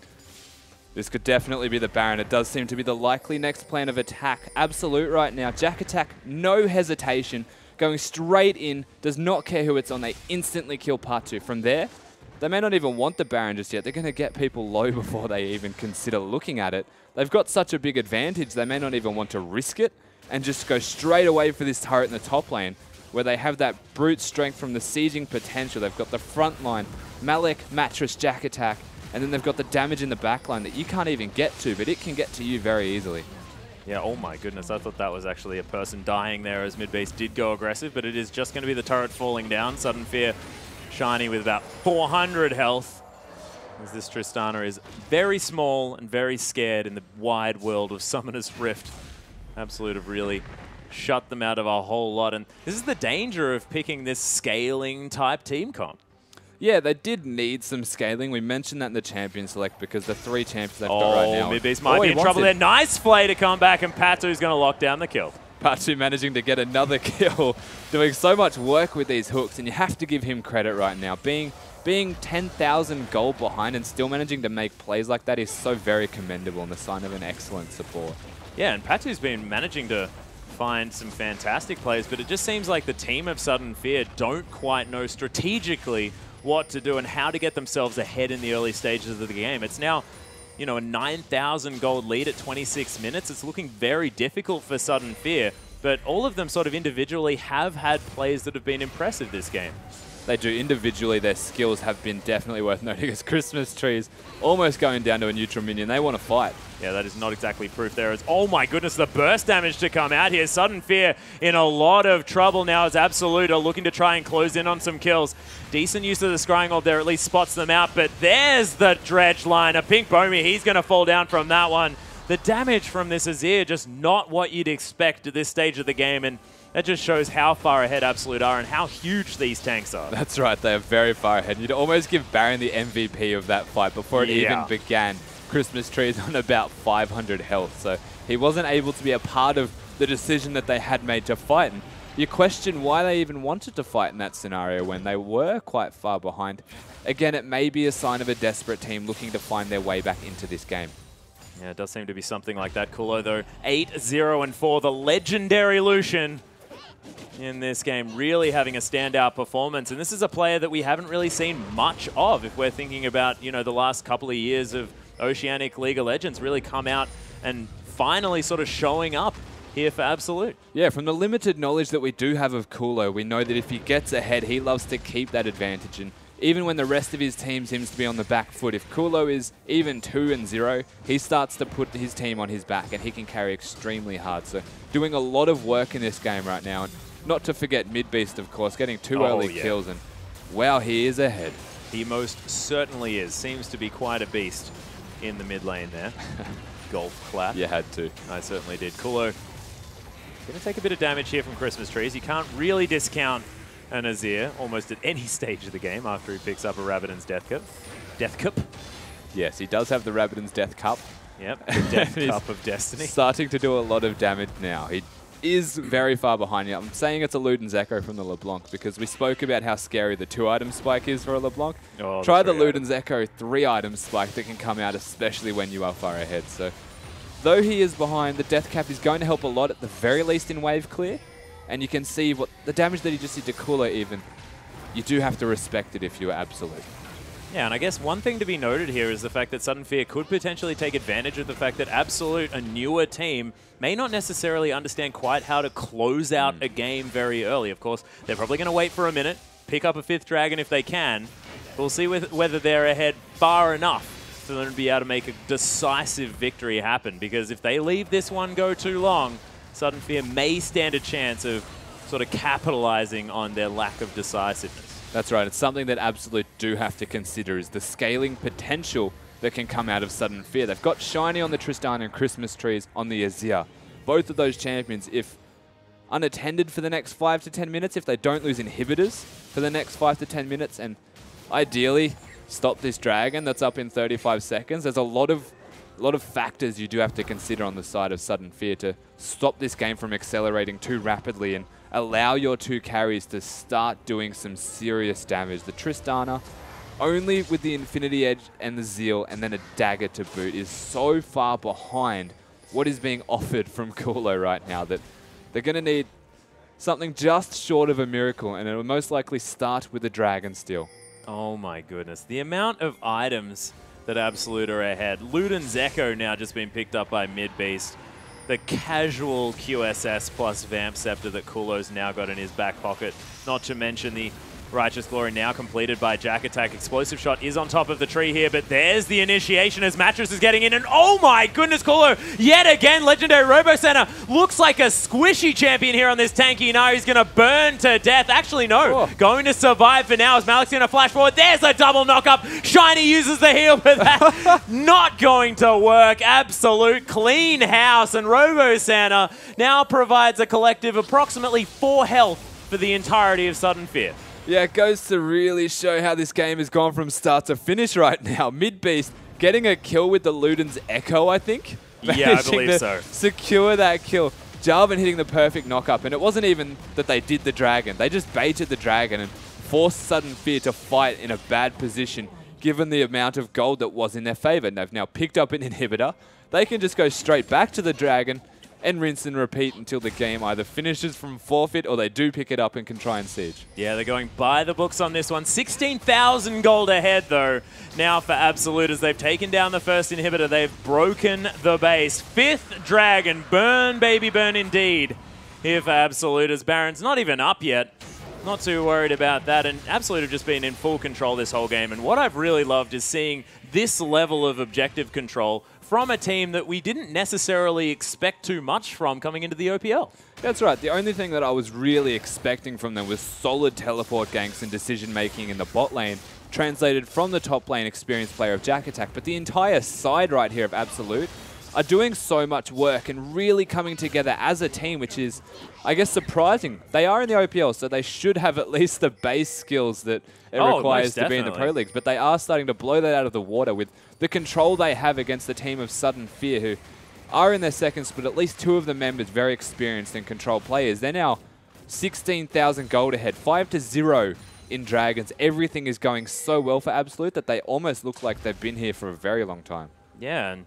This could definitely be the Baron. It does seem to be the likely next plan of attack. Absolute right now. Jack Attack, no hesitation. Going straight in, does not care who it's on. They instantly kill Patu. From there, they may not even want the Baron just yet. They're going to get people low before they even consider looking at it. They've got such a big advantage, they may not even want to risk it and just go straight away for this turret in the top lane, where they have that brute strength from the sieging potential. They've got the front line, Malek, Mattress, Jack Attack, and then they've got the damage in the back line that you can't even get to, but it can get to you very easily. Yeah, oh my goodness, I thought that was actually a person dying there as Mid-Beast did go aggressive, but it is just going to be the turret falling down. Sudden Fear, Shiny with about 400 health, as this Tristana is very small and very scared in the wide world of Summoner's Rift. Absolute have really shut them out of a whole lot, and this is the danger of picking this scaling type team comp. Yeah, they did need some scaling. We mentioned that in the champion select because the 3 champions they've got right now. Mid-Beast might be in trouble there. Nice play to come back, and Patu's going to lock down the kill. Patu managing to get another kill, doing so much work with these hooks, and you have to give him credit right now. Being being 10,000 gold behind and still managing to make plays like that is so very commendable and the sign of an excellent support. Yeah, and Patu's been managing to find some fantastic plays, but it just seems like the team of Sudden Fear don't quite know strategically what to do and how to get themselves ahead in the early stages of the game. It's now, you know, a 9,000 gold lead at 26 minutes. It's looking very difficult for Sudden Fear, but all of them sort of individually have had plays that have been impressive this game. They do. Individually, their skills have been definitely worth noting as Christmas Trees almost going down to a neutral minion. They want to fight. Yeah, that is not exactly proof there. As, oh my goodness, the burst damage to come out here. Sudden Fear in a lot of trouble now as Absolute are looking to try and close in on some kills. Decent use of the scrying orb there, at least spots them out, but there's the dredge line. A pink Bomi, he's going to fall down from that one. The damage from this Azir, just not what you'd expect at this stage of the game, and that just shows how far ahead Absolute are and how huge these tanks are. That's right, they are very far ahead. You'd almost give Baron the MVP of that fight before it even began. Christmas Tree is on about 500 health, so he wasn't able to be a part of the decision that they had made to fight. And you question why they even wanted to fight in that scenario when they were quite far behind. Again, it may be a sign of a desperate team looking to find their way back into this game. Yeah, it does seem to be something like that. Kulo, though, 8-0-4, the legendary Lucian in this game, really having a standout performance. And this is a player that we haven't really seen much of if we're thinking about, you know, the last couple of years of Oceanic League of Legends really come out and finally sort of showing up here for Absolute. Yeah, from the limited knowledge that we do have of Kulo, we know that if he gets ahead, he loves to keep that advantage. And even when the rest of his team seems to be on the back foot, if Kulo is even 2-0, he starts to put his team on his back and he can carry extremely hard. So doing a lot of work in this game right now. And not to forget Midbeast, of course, getting two early kills. And wow, he is ahead. He most certainly is. Seems to be quite a beast in the mid lane there. Golf clap. You had to. I certainly did. Kulo going to take a bit of damage here from Christmas Trees. You can't really discount an Azir almost at any stage of the game after he picks up a Rabadon's Death Cup. Death Cup? Yes, he does have the Rabadon's Death Cup. Yep, the Death Cup of Destiny. Starting to do a lot of damage now. He is very far behind you. I'm saying it's a Luden's Echo from the LeBlanc because we spoke about how scary the 2-item spike is for a LeBlanc. Oh, try the Luden's Echo 3-item spike that can come out, especially when you are far ahead. So, though he is behind, the Death Cap is going to help a lot, at the very least in wave clear. And you can see what the damage that he just did to Kulo even. You do have to respect it if you are Absolute. Yeah, and I guess one thing to be noted here is the fact that Sudden Fear could potentially take advantage of the fact that Absolute, a newer team, may not necessarily understand quite how to close out a game very early. Of course, they're probably going to wait for a minute, pick up a 5th dragon if they can. We'll see whether they're ahead far enough for them to be able to make a decisive victory happen, because if they leave this one go too long, Sudden Fear may stand a chance of sort of capitalizing on their lack of decisiveness. That's right. It's something that Absolute do have to consider, is the scaling potential that can come out of Sudden Fear. They've got Shiny on the Tristana and Christmas Trees on the Azir. Both of those champions, if unattended for the next 5 to 10 minutes, if they don't lose inhibitors for the next 5 to 10 minutes, and ideally stop this dragon that's up in 35 seconds, there's a lot of factors you do have to consider on the side of Sudden Fear to stop this game from accelerating too rapidly and allow your 2 carries to start doing some serious damage. The Tristana, only with the Infinity Edge and the Zeal and then a dagger to boot, is so far behind what is being offered from Kulo right now that they're going to need something just short of a miracle, and it will most likely start with a Dragon Steel. Oh my goodness. The amount of items that Absolute are ahead. Luden's Echo now just been picked up by Midbeast. The casual QSS plus Vamp Scepter that Kulo's now got in his back pocket. Not to mention the Righteous Glory now completed by Jack Attack. Explosive Shot is on top of the tree here, but there's the initiation as Mattress is getting in, and oh my goodness, Kulo, yet again, Legendary Robo Center looks like a squishy champion here on this tanky. No, he's going to burn to death. Actually, no, going to survive for now as Malik's going to flash forward. There's a double knock-up. Shiny uses the heal, but that's not going to work. Absolute clean house, and Robo Center now provides a collective approximately 4 health for the entirety of Sudden Fear. Yeah, it goes to really show how this game has gone from start to finish right now. Midbeast getting a kill with the Luden's Echo, I think. Yeah, I believe so. Secure that kill. Jarvan hitting the perfect knock-up, and it wasn't even that they did the dragon. They just baited the dragon and forced Sudden Fear to fight in a bad position, given the amount of gold that was in their favor. And they've now picked up an inhibitor. They can just go straight back to the dragon and rinse and repeat until the game either finishes from forfeit or they do pick it up and can try and siege. Yeah, they're going by the books on this one. 16,000 gold ahead, though, now for Absolute as they've taken down the first inhibitor. They've broken the base. 5th dragon. Burn, baby, burn indeed. Here for Absolute as Baron's not even up yet. Not too worried about that. And Absolute have just been in full control this whole game. And what I've really loved is seeing this level of objective control from a team that we didn't necessarily expect too much from coming into the OPL. That's right. The only thing that I was really expecting from them was solid teleport ganks and decision-making in the bot lane, translated from the top lane experienced player of Jack Attack. But the entire side right here of Absolute are doing so much work and really coming together as a team, which is, I guess, surprising. They are in the OPL, so they should have at least the base skills that it requires to be in the Pro Leagues. But they are starting to blow that out of the water with the control they have against the team of Sudden Fear, who are in their seconds, but at least 2 of the members very experienced and control players. They're now 16,000 gold ahead, 5-0 in Dragons. Everything is going so well for Absolute that they almost look like they've been here for a very long time. Yeah, and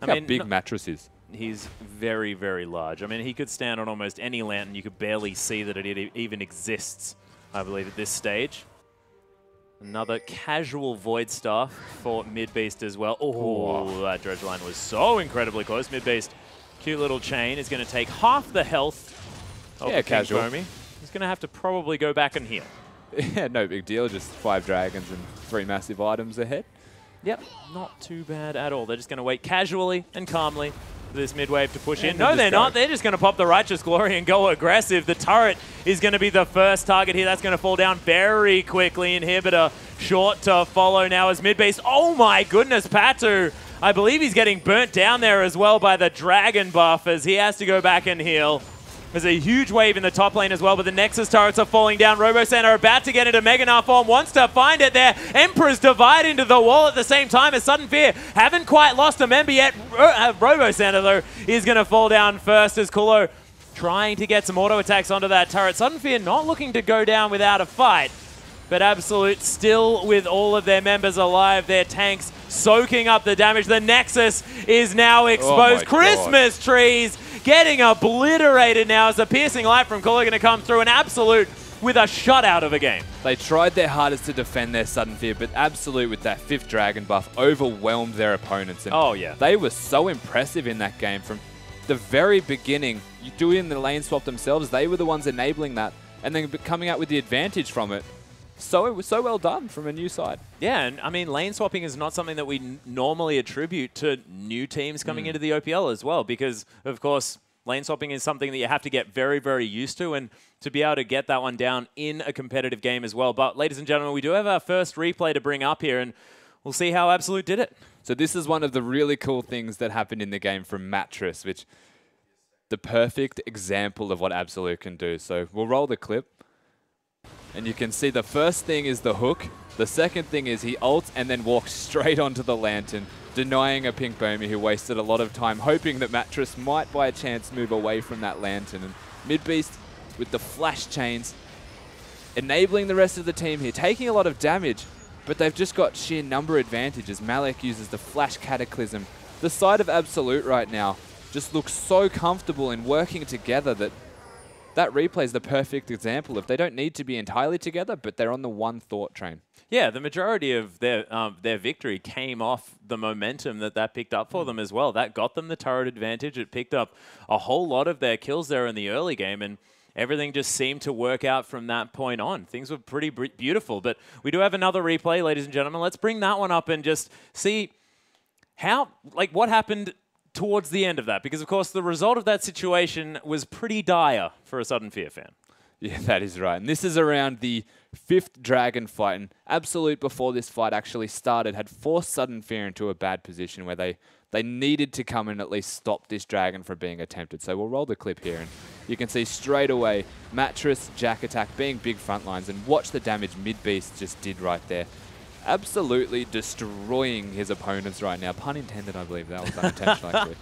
Look how big Mattress is. He's very, very large. I mean, he could stand on almost any lantern. You could barely see that it even exists, I believe, at this stage. Another casual Void Staff for Midbeast as well. Oh, that Dredge line was so incredibly close. Midbeast, cute little chain, is going to take half the health of casual. Foamy. He's going to have to probably go back and heal. Yeah, no big deal. Just 5 dragons and 3 massive items ahead. Yep, not too bad at all. They're just going to wait casually and calmly for this mid wave to push in. No, they're not. They're just going to pop the Righteous Glory and go aggressive. The turret is going to be the first target here. That's going to fall down very quickly. Inhibitor short to follow now as mid-base. Oh my goodness, Patu. I believe he's getting burnt down there as well by the Dragon buff as he has to go back and heal. There's a huge wave in the top lane as well, but the Nexus turrets are falling down. Robo-Santa are about to get into Mega Gnar form, wants to find it there. Emperor's divide into the wall at the same time as Sudden Fear haven't quite lost a member yet. Robo-Santa, though, is going to fall down first as Kulo trying to get some auto attacks onto that turret. Sudden Fear not looking to go down without a fight, but Absolute still with all of their members alive. Their tanks soaking up the damage. The Nexus is now exposed. Christmas trees getting obliterated now as the piercing light from Kulo going to come through. An Absolute with a shutout of a game. They tried their hardest to defend their Sudden Fear, but Absolute with that 5th Dragon buff overwhelmed their opponents. And they were so impressive in that game from the very beginning. You do it in the lane swap themselves. They were the ones enabling that and then coming out with the advantage from it. So it was so well done from a new side. Yeah, and I mean, lane swapping is not something that we normally attribute to new teams coming into the OPL as well, because, of course, lane swapping is something that you have to get very, very used to, and to be able to get that one down in a competitive game as well. But, ladies and gentlemen, we do have our first replay to bring up here, and we'll see how Absolute did it. So this is one of the really cool things that happened in the game from Mattress, which the perfect example of what Absolute can do. So we'll roll the clip. And you can see the first thing is the hook. The second thing is he ults and then walks straight onto the lantern, denying a Pink Bomi who wasted a lot of time, hoping that Mattress might by chance move away from that lantern. And Midbeast with the flash chains, enabling the rest of the team here, taking a lot of damage, but they've just got sheer number advantage as Malek uses the flash cataclysm. The side of Absolute right now just looks so comfortable in working together that replay is the perfect example of they don't need to be entirely together, but they're on the one thought train. Yeah, the majority of their victory came off the momentum that picked up for them as well. That got them the turret advantage. It picked up a whole lot of their kills there in the early game, and everything just seemed to work out from that point on. Things were pretty beautiful, but we do have another replay, ladies and gentlemen. Let's bring that one up and just see what happened towards the end of that, because of course the result of that situation was pretty dire for a Sudden Fear fan. Yeah, that is right. And this is around the 5th Dragon fight, and Absolute before this fight actually started had forced Sudden Fear into a bad position where they needed to come and at least stop this Dragon from being attempted. So we'll roll the clip here and you can see straight away Mattress, Jack Attack being big front lines, and watch the damage Midbeast just did right there. Absolutely destroying his opponents right now. Pun intended, I believe. That was unintentional, actually.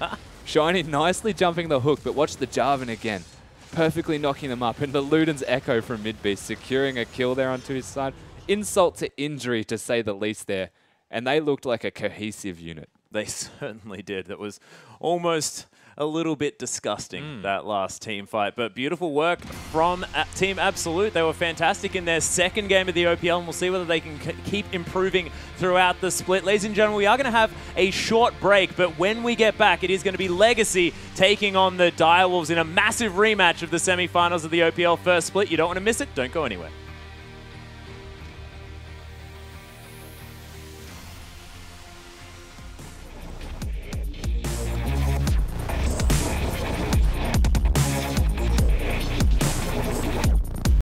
Shiny nicely jumping the hook, but watch the Jarvan again. perfectly knocking them up. And the Luden's Echo from mid-beast, securing a kill there onto his side. Insult to injury, to say the least there. And they looked like a cohesive unit. They certainly did. That was almost a little bit disgusting, that last team fight. But beautiful work from Team Absolute. They were fantastic in their second game of the OPL, and we'll see whether they can keep improving throughout the split. Ladies and gentlemen, we are going to have a short break, but when we get back, it is going to be Legacy taking on the Direwolves in a massive rematch of the semifinals of the OPL first split. You don't want to miss it. Don't go anywhere.